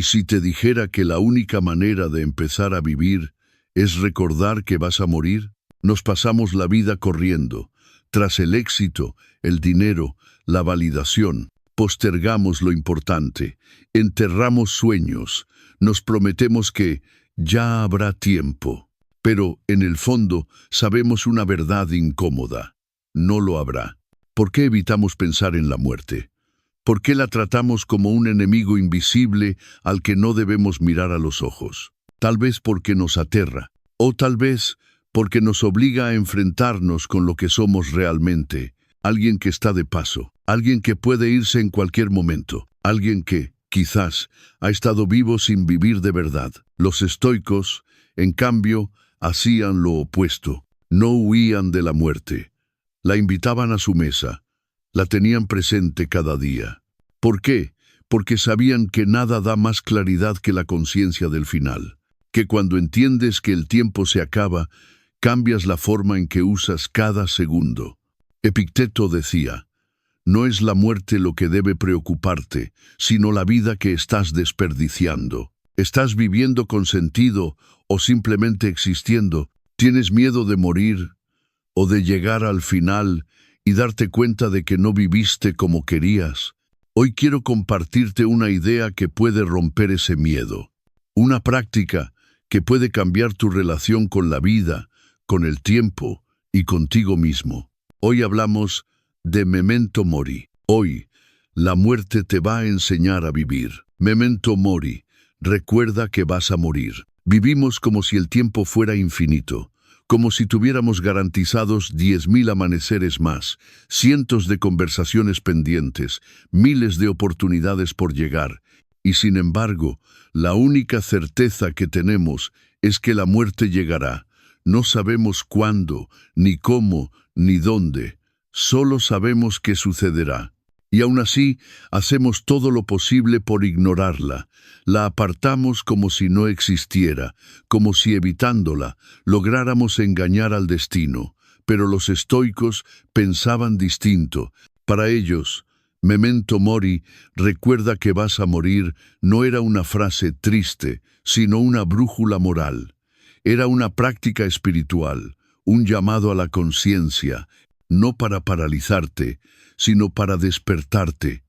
si te dijera que la única manera de empezar a vivir es recordar que vas a morir? Nos pasamos la vida corriendo. Tras el éxito, el dinero, la validación, postergamos lo importante, enterramos sueños, nos prometemos que ya habrá tiempo. Pero, en el fondo, sabemos una verdad incómoda. No lo habrá. ¿Por qué evitamos pensar en la muerte? ¿Por qué la tratamos como un enemigo invisible al que no debemos mirar a los ojos? Tal vez porque nos aterra, o tal vez porque nos obliga a enfrentarnos con lo que somos realmente. Alguien que está de paso, alguien que puede irse en cualquier momento, alguien que, quizás, ha estado vivo sin vivir de verdad. Los estoicos, en cambio, hacían lo opuesto. No huían de la muerte. La invitaban a su mesa. La tenían presente cada día. ¿Por qué? Porque sabían que nada da más claridad que la conciencia del final. Que cuando entiendes que el tiempo se acaba, cambias la forma en que usas cada segundo. Epicteto decía, no es la muerte lo que debe preocuparte, sino la vida que estás desperdiciando. ¿Estás viviendo con sentido o simplemente existiendo? ¿Tienes miedo de morir o de llegar al final y darte cuenta de que no viviste como querías? Hoy quiero compartirte una idea que puede romper ese miedo. Una práctica que puede cambiar tu relación con la vida, con el tiempo y contigo mismo. Hoy hablamos de Memento Mori. Hoy, la muerte te va a enseñar a vivir. Memento Mori, recuerda que vas a morir. Vivimos como si el tiempo fuera infinito, como si tuviéramos garantizados 10.000 amaneceres más, cientos de conversaciones pendientes, miles de oportunidades por llegar. Y sin embargo, la única certeza que tenemos es que la muerte llegará. No sabemos cuándo, ni cómo, ni dónde. Solo sabemos que sucederá. Y aún así, hacemos todo lo posible por ignorarla. La apartamos como si no existiera, como si evitándola lográramos engañar al destino. Pero los estoicos pensaban distinto. Para ellos, Memento Mori, recuerda que vas a morir, no era una frase triste, sino una brújula moral. Era una práctica espiritual, un llamado a la conciencia, no para paralizarte, sino para despertarte,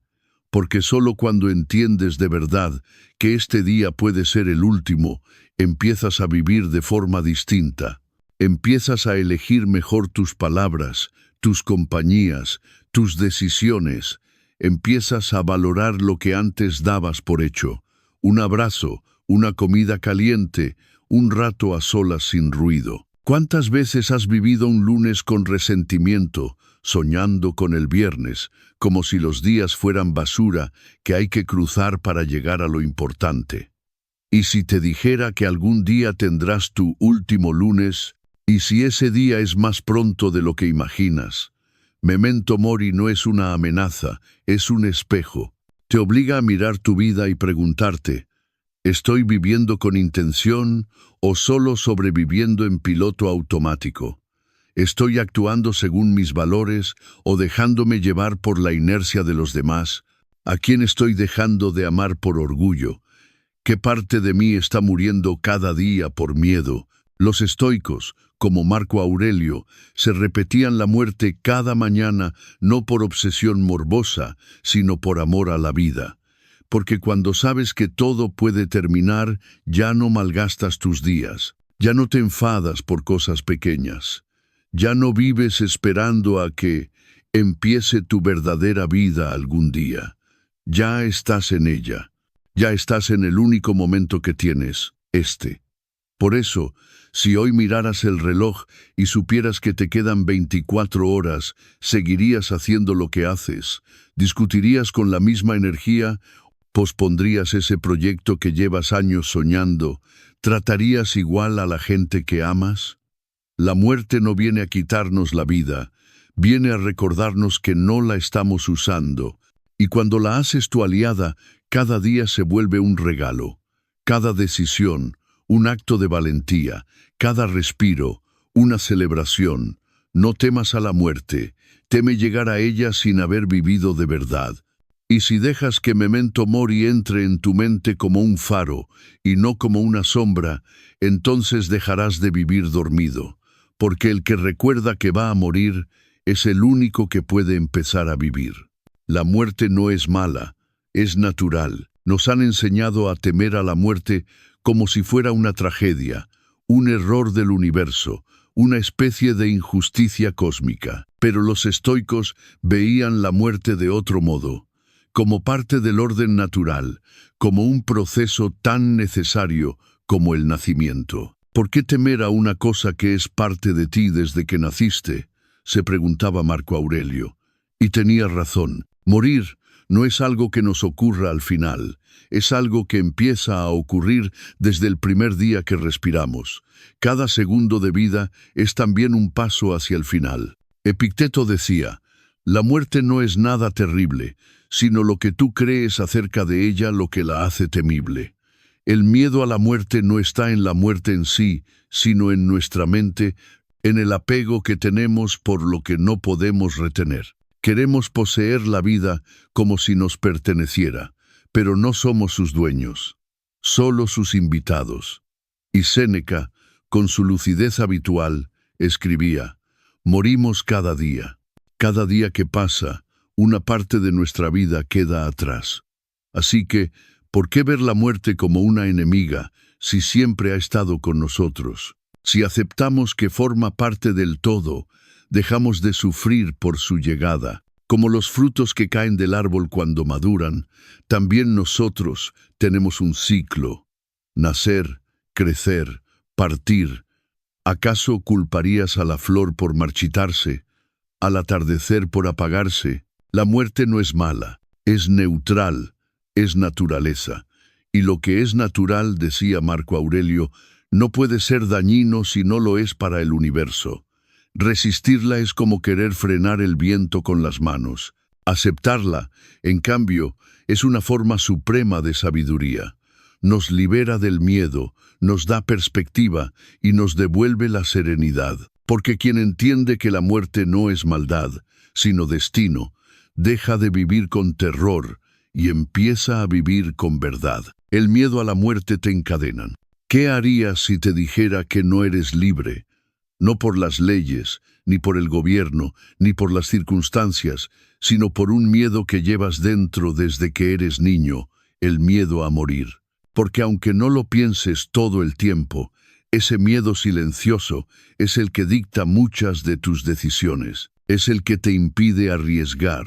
porque solo cuando entiendes de verdad que este día puede ser el último, empiezas a vivir de forma distinta. Empiezas a elegir mejor tus palabras, tus compañías, tus decisiones. Empiezas a valorar lo que antes dabas por hecho. Un abrazo, una comida caliente, un rato a solas sin ruido. ¿Cuántas veces has vivido un lunes con resentimiento, soñando con el viernes, como si los días fueran basura que hay que cruzar para llegar a lo importante? ¿Y si te dijera que algún día tendrás tu último lunes? ¿Y si ese día es más pronto de lo que imaginas? Memento Mori no es una amenaza, es un espejo. Te obliga a mirar tu vida y preguntarte, ¿estoy viviendo con intención o solo sobreviviendo en piloto automático? ¿Estoy actuando según mis valores o dejándome llevar por la inercia de los demás? ¿A quién estoy dejando de amar por orgullo? ¿Qué parte de mí está muriendo cada día por miedo? Los estoicos, como Marco Aurelio, se repetían la muerte cada mañana no por obsesión morbosa, sino por amor a la vida. Porque cuando sabes que todo puede terminar, ya no malgastas tus días, ya no te enfadas por cosas pequeñas, ya no vives esperando a que empiece tu verdadera vida algún día. Ya estás en ella, ya estás en el único momento que tienes, este. Por eso, si hoy miraras el reloj y supieras que te quedan 24 horas, seguirías haciendo lo que haces, discutirías con la misma energía, pospondrías ese proyecto que llevas años soñando, ¿tratarías igual a la gente que amas? La muerte no viene a quitarnos la vida, viene a recordarnos que no la estamos usando, y cuando la haces tu aliada, cada día se vuelve un regalo, cada decisión, un acto de valentía, cada respiro, una celebración. No temas a la muerte, teme llegar a ella sin haber vivido de verdad. Y si dejas que memento mori entre en tu mente como un faro y no como una sombra, entonces dejarás de vivir dormido, porque el que recuerda que va a morir es el único que puede empezar a vivir. La muerte no es mala, es natural. Nos han enseñado a temer a la muerte como si fuera una tragedia, un error del universo, una especie de injusticia cósmica. Pero los estoicos veían la muerte de otro modo, como parte del orden natural, como un proceso tan necesario como el nacimiento. ¿Por qué temer a una cosa que es parte de ti desde que naciste?, se preguntaba Marco Aurelio. Y tenía razón. Morir no es algo que nos ocurra al final, es algo que empieza a ocurrir desde el primer día que respiramos. Cada segundo de vida es también un paso hacia el final. Epicteto decía: la muerte no es nada terrible, sino lo que tú crees acerca de ella lo que la hace temible. El miedo a la muerte no está en la muerte en sí, sino en nuestra mente, en el apego que tenemos por lo que no podemos retener. Queremos poseer la vida como si nos perteneciera, pero no somos sus dueños, solo sus invitados. Y Séneca, con su lucidez habitual, escribía: morimos cada día. Cada día que pasa, una parte de nuestra vida queda atrás. Así que, ¿por qué ver la muerte como una enemiga si siempre ha estado con nosotros? Si aceptamos que forma parte del todo, dejamos de sufrir por su llegada. Como los frutos que caen del árbol cuando maduran, también nosotros tenemos un ciclo: nacer, crecer, partir. ¿Acaso culparías a la flor por marchitarse, al atardecer por apagarse? La muerte no es mala, es neutral, es naturaleza. Y lo que es natural, decía Marco Aurelio, no puede ser dañino si no lo es para el universo. Resistirla es como querer frenar el viento con las manos. Aceptarla, en cambio, es una forma suprema de sabiduría. Nos libera del miedo, nos da perspectiva y nos devuelve la serenidad. Porque quien entiende que la muerte no es maldad, sino destino, deja de vivir con terror y empieza a vivir con verdad. El miedo a la muerte te encadenan. ¿Qué harías si te dijera que no eres libre? No por las leyes, ni por el gobierno, ni por las circunstancias, sino por un miedo que llevas dentro desde que eres niño, el miedo a morir. Porque aunque no lo pienses todo el tiempo, ese miedo silencioso es el que dicta muchas de tus decisiones. Es el que te impide arriesgar,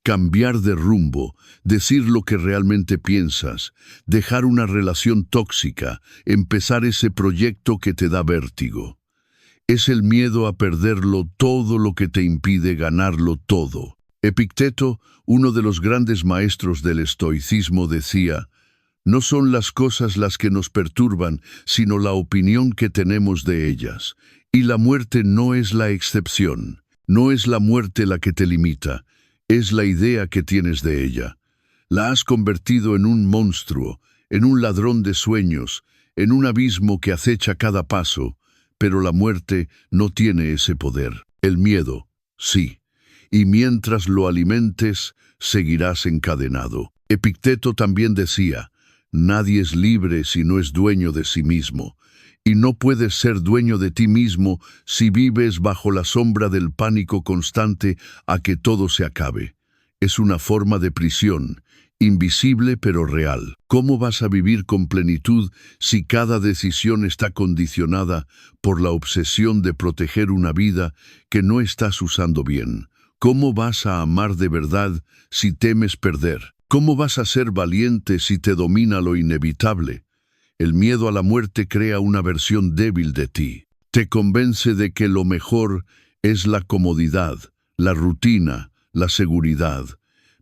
cambiar de rumbo, decir lo que realmente piensas, dejar una relación tóxica, empezar ese proyecto que te da vértigo. Es el miedo a perderlo todo lo que te impide ganarlo todo. Epicteto, uno de los grandes maestros del estoicismo, decía: no son las cosas las que nos perturban, sino la opinión que tenemos de ellas. Y la muerte no es la excepción. No es la muerte la que te limita, es la idea que tienes de ella. La has convertido en un monstruo, en un ladrón de sueños, en un abismo que acecha cada paso. Pero la muerte no tiene ese poder. El miedo, sí. Y mientras lo alimentes, seguirás encadenado. Epicteto también decía: nadie es libre si no es dueño de sí mismo. Y no puedes ser dueño de ti mismo si vives bajo la sombra del pánico constante a que todo se acabe. Es una forma de prisión, invisible pero real. ¿Cómo vas a vivir con plenitud si cada decisión está condicionada por la obsesión de proteger una vida que no estás usando bien? ¿Cómo vas a amar de verdad si temes perder? ¿Cómo vas a ser valiente si te domina lo inevitable? El miedo a la muerte crea una versión débil de ti. Te convence de que lo mejor es la comodidad, la rutina, la seguridad.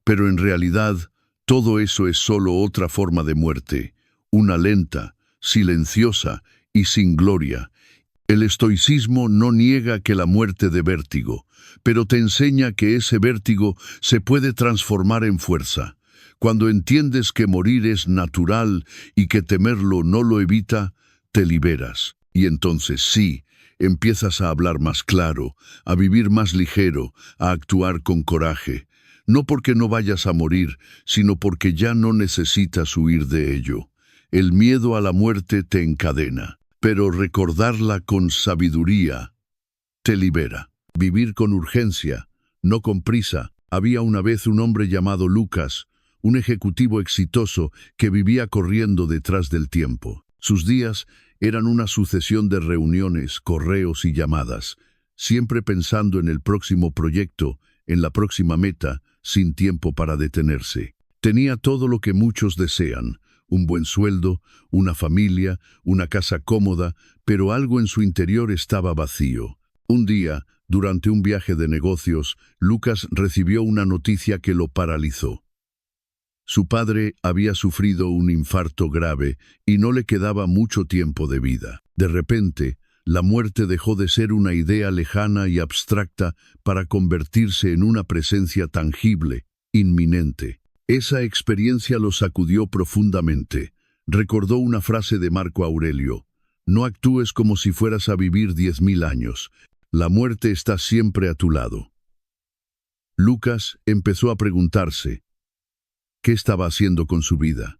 Pero en realidad, todo eso es solo otra forma de muerte, una lenta, silenciosa y sin gloria. El estoicismo no niega que la muerte dé vértigo, pero te enseña que ese vértigo se puede transformar en fuerza. Cuando entiendes que morir es natural y que temerlo no lo evita, te liberas. Y entonces sí, empiezas a hablar más claro, a vivir más ligero, a actuar con coraje. no porque no vayas a morir, sino porque ya no necesitas huir de ello. El miedo a la muerte te encadena, pero recordarla con sabiduría te libera. Vivir con urgencia, no con prisa. Había una vez un hombre llamado Lucas, un ejecutivo exitoso que vivía corriendo detrás del tiempo. Sus días eran una sucesión de reuniones, correos y llamadas, siempre pensando en el próximo proyecto, en la próxima meta, sin tiempo para detenerse. Tenía todo lo que muchos desean: un buen sueldo, una familia, una casa cómoda, pero algo en su interior estaba vacío. Un día, durante un viaje de negocios, Lucas recibió una noticia que lo paralizó. Su padre había sufrido un infarto grave y no le quedaba mucho tiempo de vida. De repente, la muerte dejó de ser una idea lejana y abstracta para convertirse en una presencia tangible, inminente. Esa experiencia lo sacudió profundamente. Recordó una frase de Marco Aurelio: «No actúes como si fueras a vivir 10.000 años. La muerte está siempre a tu lado». Lucas empezó a preguntarse, ¿qué estaba haciendo con su vida?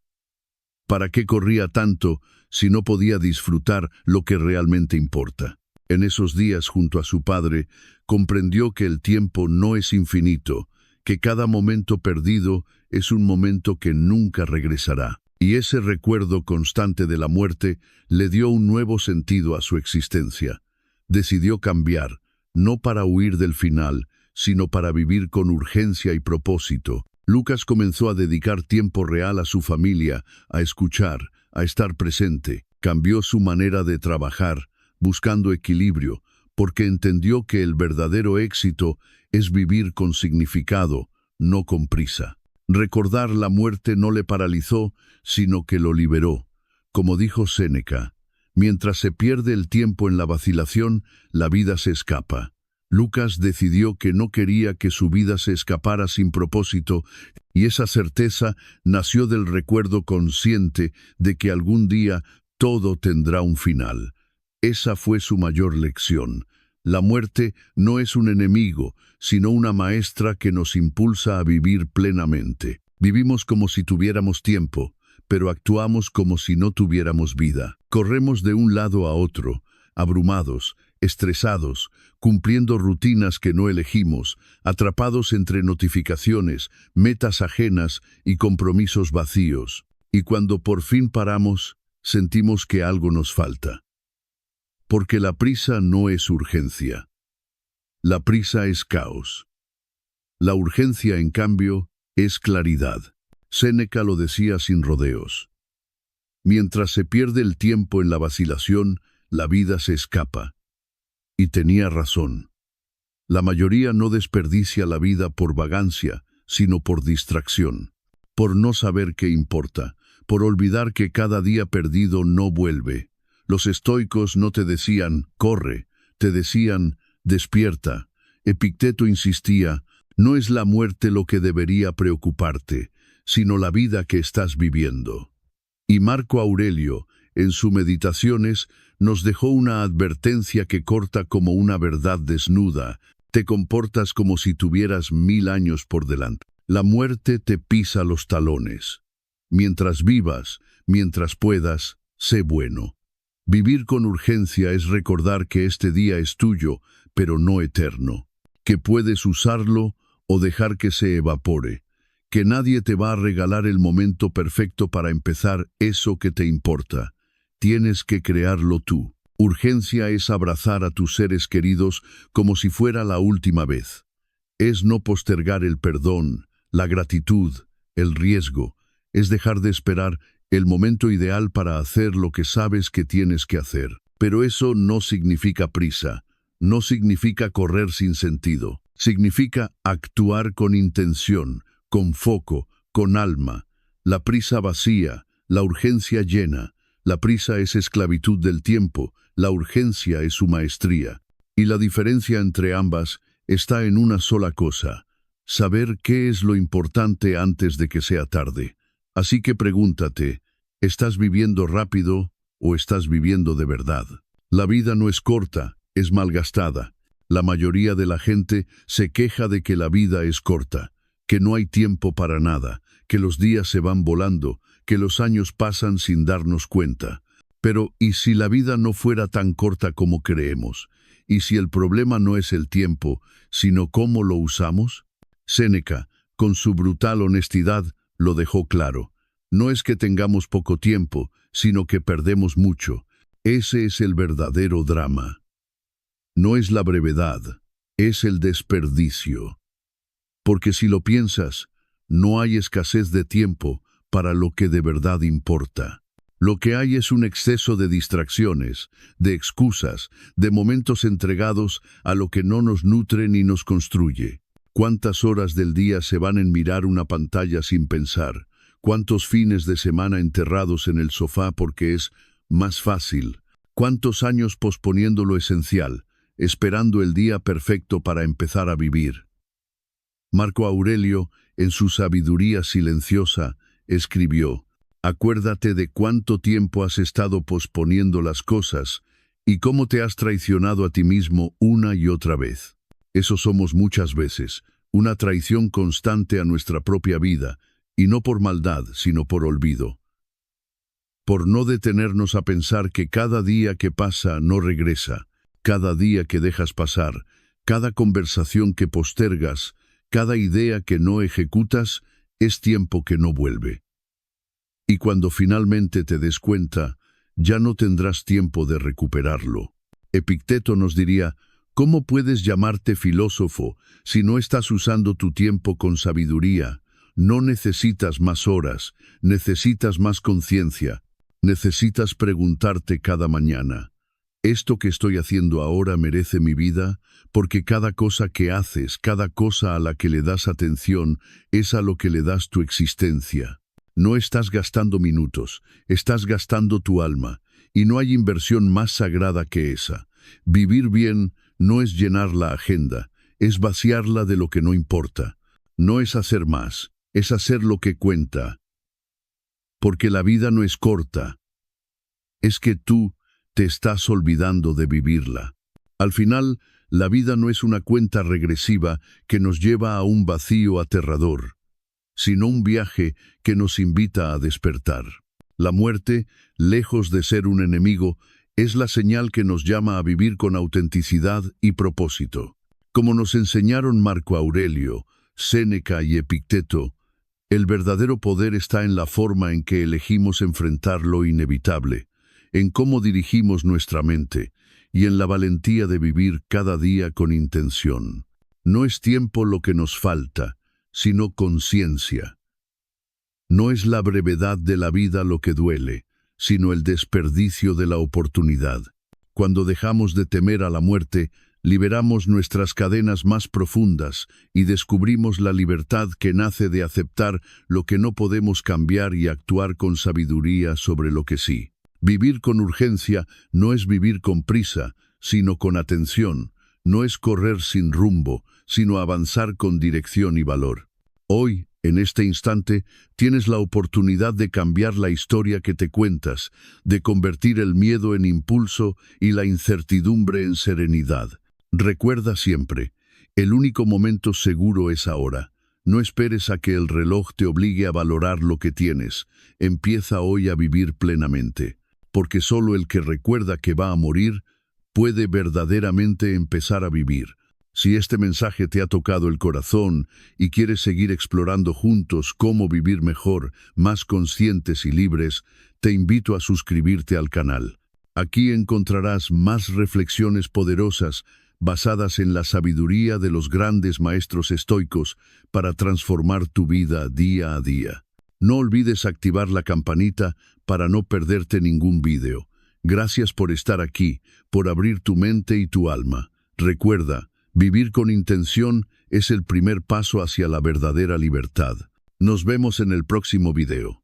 ¿Para qué corría tanto si no podía disfrutar lo que realmente importa? En esos días, junto a su padre, comprendió que el tiempo no es infinito, que cada momento perdido es un momento que nunca regresará. Y ese recuerdo constante de la muerte le dio un nuevo sentido a su existencia. Decidió cambiar, no para huir del final, sino para vivir con urgencia y propósito. Lucas comenzó a dedicar tiempo real a su familia, a escuchar, a estar presente. Cambió su manera de trabajar, buscando equilibrio, porque entendió que el verdadero éxito es vivir con significado, no con prisa. Recordar la muerte no le paralizó, sino que lo liberó. Como dijo Séneca, mientras se pierde el tiempo en la vacilación, la vida se escapa. Lucas decidió que no quería que su vida se escapara sin propósito, y esa certeza nació del recuerdo consciente de que algún día todo tendrá un final. Esa fue su mayor lección. La muerte no es un enemigo, sino una maestra que nos impulsa a vivir plenamente. Vivimos como si tuviéramos tiempo, pero actuamos como si no tuviéramos vida. Corremos de un lado a otro, abrumados, estresados, cumpliendo rutinas que no elegimos, atrapados entre notificaciones, metas ajenas y compromisos vacíos. Y cuando por fin paramos, sentimos que algo nos falta. Porque la prisa no es urgencia. La prisa es caos. La urgencia, en cambio, es claridad. Séneca lo decía sin rodeos. Mientras se pierde el tiempo en la vacilación, la vida se escapa. Y tenía razón. La mayoría no desperdicia la vida por vagancia, sino por distracción, por no saber qué importa, por olvidar que cada día perdido no vuelve. Los estoicos no te decían, corre, te decían, despierta. Epicteto insistía, no es la muerte lo que debería preocuparte, sino la vida que estás viviendo. Y Marco Aurelio, en sus Meditaciones, nos dejó una advertencia que corta como una verdad desnuda: te comportas como si tuvieras 1000 años por delante. La muerte te pisa los talones. Mientras vivas, mientras puedas, sé bueno. Vivir con urgencia es recordar que este día es tuyo, pero no eterno, que puedes usarlo o dejar que se evapore, que nadie te va a regalar el momento perfecto para empezar eso que te importa. Tienes que crearlo tú. Urgencia es abrazar a tus seres queridos como si fuera la última vez. Es no postergar el perdón, la gratitud, el riesgo. Es dejar de esperar el momento ideal para hacer lo que sabes que tienes que hacer. Pero eso no significa prisa, no significa correr sin sentido. Significa actuar con intención, con foco, con alma. La prisa vacía, la urgencia llena. La prisa es esclavitud del tiempo, la urgencia es su maestría. Y la diferencia entre ambas está en una sola cosa: saber qué es lo importante antes de que sea tarde. Así que pregúntate, ¿estás viviendo rápido o estás viviendo de verdad? La vida no es corta, es malgastada. La mayoría de la gente se queja de que la vida es corta, que no hay tiempo para nada, que los días se van volando, que los años pasan sin darnos cuenta. Pero, ¿y si la vida no fuera tan corta como creemos? ¿Y si el problema no es el tiempo, sino cómo lo usamos? Séneca, con su brutal honestidad, lo dejó claro. No es que tengamos poco tiempo, sino que perdemos mucho. Ese es el verdadero drama. No es la brevedad, es el desperdicio. Porque si lo piensas, no hay escasez de tiempo para lo que de verdad importa. Lo que hay es un exceso de distracciones, de excusas, de momentos entregados a lo que no nos nutre ni nos construye. ¿Cuántas horas del día se van en mirar una pantalla sin pensar? ¿Cuántos fines de semana enterrados en el sofá porque es más fácil? ¿Cuántos años posponiendo lo esencial, esperando el día perfecto para empezar a vivir? Marco Aurelio, en su sabiduría silenciosa, escribió: «Acuérdate de cuánto tiempo has estado posponiendo las cosas y cómo te has traicionado a ti mismo una y otra vez». Eso somos muchas veces, una traición constante a nuestra propia vida, y no por maldad, sino por olvido. Por no detenernos a pensar que cada día que pasa no regresa, cada día que dejas pasar, cada conversación que postergas, cada idea que no ejecutas, es tiempo que no vuelve. Y cuando finalmente te des cuenta, ya no tendrás tiempo de recuperarlo. Epicteto nos diría: ¿cómo puedes llamarte filósofo si no estás usando tu tiempo con sabiduría? No necesitas más horas, necesitas más conciencia. Necesitas preguntarte cada mañana: ¿esto que estoy haciendo ahora merece mi vida? Porque cada cosa que haces, cada cosa a la que le das atención, es a lo que le das tu existencia. No estás gastando minutos, estás gastando tu alma, y no hay inversión más sagrada que esa. Vivir bien no es llenar la agenda, es vaciarla de lo que no importa. No es hacer más, es hacer lo que cuenta. Porque la vida no es corta, es que tú te estás olvidando de vivirla. Al final, la vida no es una cuenta regresiva que nos lleva a un vacío aterrador, sino un viaje que nos invita a despertar. La muerte, lejos de ser un enemigo, es la señal que nos llama a vivir con autenticidad y propósito. Como nos enseñaron Marco Aurelio, Séneca y Epicteto, el verdadero poder está en la forma en que elegimos enfrentar lo inevitable, en cómo dirigimos nuestra mente y en la valentía de vivir cada día con intención. No es tiempo lo que nos falta, sino conciencia. No es la brevedad de la vida lo que duele, sino el desperdicio de la oportunidad. Cuando dejamos de temer a la muerte, liberamos nuestras cadenas más profundas y descubrimos la libertad que nace de aceptar lo que no podemos cambiar y actuar con sabiduría sobre lo que sí. Vivir con urgencia no es vivir con prisa, sino con atención. No es correr sin rumbo, sino avanzar con dirección y valor. Hoy, en este instante, tienes la oportunidad de cambiar la historia que te cuentas, de convertir el miedo en impulso y la incertidumbre en serenidad. Recuerda siempre, el único momento seguro es ahora. No esperes a que el reloj te obligue a valorar lo que tienes. Empieza hoy a vivir plenamente, porque solo el que recuerda que va a morir puede verdaderamente empezar a vivir. Si este mensaje te ha tocado el corazón y quieres seguir explorando juntos cómo vivir mejor, más conscientes y libres, te invito a suscribirte al canal. Aquí encontrarás más reflexiones poderosas basadas en la sabiduría de los grandes maestros estoicos para transformar tu vida día a día. No olvides activar la campanita para no perderte ningún video. Gracias por estar aquí, por abrir tu mente y tu alma. Recuerda, vivir con intención es el primer paso hacia la verdadera libertad. Nos vemos en el próximo video.